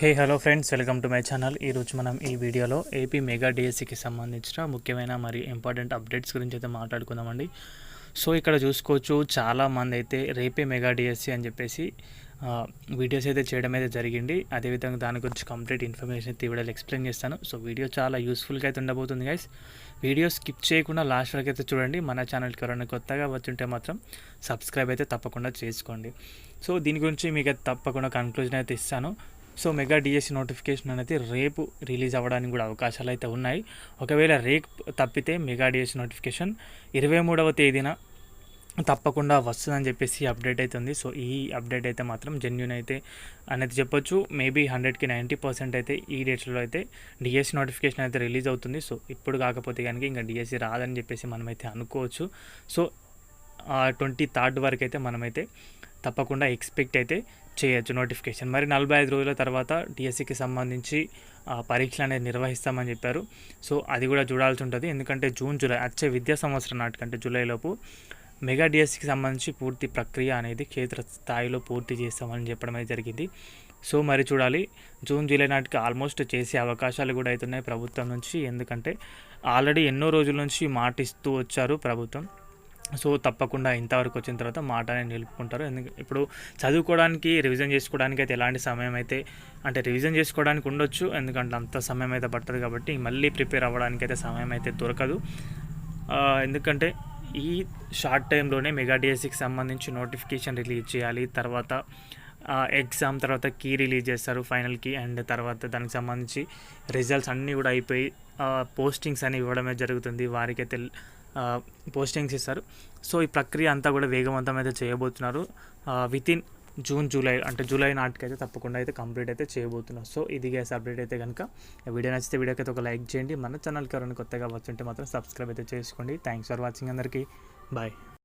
Hello friends, welcome to my channel. ఈరోజు మనం ఈ వీడియోలో ఏపీ మెగా డిఎస్సికి సంబంధించిన ముఖ్యమైన మరియు ఇంపార్టెంట్ అప్డేట్స్ గురించి అయితే మాట్లాడుకుందామండి. సో ఇక్కడ చూసుకోవచ్చు, చాలామంది అయితే రేపే మెగా డిఎస్సి అని చెప్పేసి వీడియోస్ అయితే చేయడం అయితే జరిగింది. అదేవిధంగా దాని గురించి కంప్లీట్ ఇన్ఫర్మేషన్ అయితే వీడియోలో ఎక్స్ప్లెయిన్ చేస్తాను. సో వీడియో చాలా యూస్ఫుల్గా అయితే ఉండబోతుంది గైస్. వీడియో స్కిప్ చేయకుండా లాస్ట్ వరకు అయితే చూడండి. మన ఛానల్కి ఎవరైనా కొత్తగా వచ్చుంటే మాత్రం సబ్స్క్రైబ్ అయితే తప్పకుండా చేసుకోండి. సో దీని గురించి మీకు అయితే తప్పకుండా కన్క్లూజన్ అయితే ఇస్తాను. సో మెగా డిఎస్సి నోటిఫికేషన్ అనేది రేపు రిలీజ్ అవ్వడానికి కూడా అవకాశాలు అయితే ఉన్నాయి. ఒకవేళ రేపు తప్పితే మెగా డిఎస్సి నోటిఫికేషన్ 23వ తేదీన తప్పకుండా వస్తుందని చెప్పేసి అప్డేట్ అయితే ఉంది. సో ఈ అప్డేట్ అయితే మాత్రం జెన్యూన్ అయితే అనేది చెప్పొచ్చు. మేబీ 100కి 90% అయితే ఈ డేట్స్లో అయితే డిఎస్సి నోటిఫికేషన్ అయితే రిలీజ్ అవుతుంది. సో ఇప్పుడు కాకపోతే కనుక ఇంకా డిఎస్సి రాదని చెప్పేసి మనమైతే అనుకోవచ్చు. సో 23rd వరకు అయితే మనమైతే తప్పకుండా ఎక్స్పెక్ట్ అయితే చేయొచ్చు నోటిఫికేషన్. మరి 45 రోజుల తర్వాత డిఎస్సికి సంబంధించి పరీక్షలు అనేది నిర్వహిస్తామని చెప్పారు. సో అది కూడా చూడాల్సి ఉంటుంది. ఎందుకంటే జూన్ జూలై వచ్చే విద్యా సంవత్సరం నాటికంటే జూలైలోపు మెగా డిఎస్సికి సంబంధించి పూర్తి ప్రక్రియ అనేది క్షేత్ర స్థాయిలో పూర్తి చేస్తామని చెప్పడం అయితే జరిగింది. సో మరి చూడాలి, జూన్ జూలై నాటికి ఆల్మోస్ట్ చేసే అవకాశాలు కూడా అవుతున్నాయి ప్రభుత్వం నుంచి. ఎందుకంటే ఆల్రెడీ ఎన్నో రోజుల నుంచి మాట ఇస్తూ వచ్చారు ప్రభుత్వం. సో తప్పకుండా ఇంతవరకు వచ్చిన తర్వాత మాటనే నిలుపుకుంటారు. ఇప్పుడు చదువుకోవడానికి, రివిజన్ చేసుకోవడానికి అయితే ఎలాంటి సమయం అయితే అంటే రివిజన్ చేసుకోవడానికి ఉండొచ్చు, ఎందుకంటే అంత సమయం అయితే పట్టదు. కాబట్టి మళ్ళీ ప్రిపేర్ అవ్వడానికి అయితే సమయం అయితే దొరకదు. ఎందుకంటే ఈ షార్ట్ టైంలోనే మెగా డిఎస్సికి సంబంధించి నోటిఫికేషన్ రిలీజ్ చేయాలి. తర్వాత ఎగ్జామ్ తర్వాత కీ రిలీజ్ చేస్తారు, ఫైనల్ కీ. అండ్ తర్వాత దానికి సంబంధించి రిజల్ట్స్ అన్నీ కూడా అయిపోయి పోస్టింగ్స్ అని ఇవ్వడమే జరుగుతుంది. వారికైతే పోస్టింగ్స్ ఇస్తారు. సో ఈ ప్రక్రియ అంతా కూడా వేగవంతం అయితే చేయబోతున్నారు. వితిన్ జూన్ జూలై అంటే జూలై నాటికైతే తప్పకుండా అయితే కంప్లీట్ అయితే చేయబోతున్నారు. సో ఇది గ్యాస్ అప్డేట్ అయితే కనుక వీడియో నచ్చితే వీడియోకి అయితే ఒక లైక్ చేయండి. మన ఛానల్కి ఎవరైనా కొత్తగా వచ్చుంటే మాత్రం సబ్స్క్రైబ్ అయితే చేసుకోండి. థ్యాంక్స్ ఫర్ వాచింగ్ అందరికీ. బాయ్.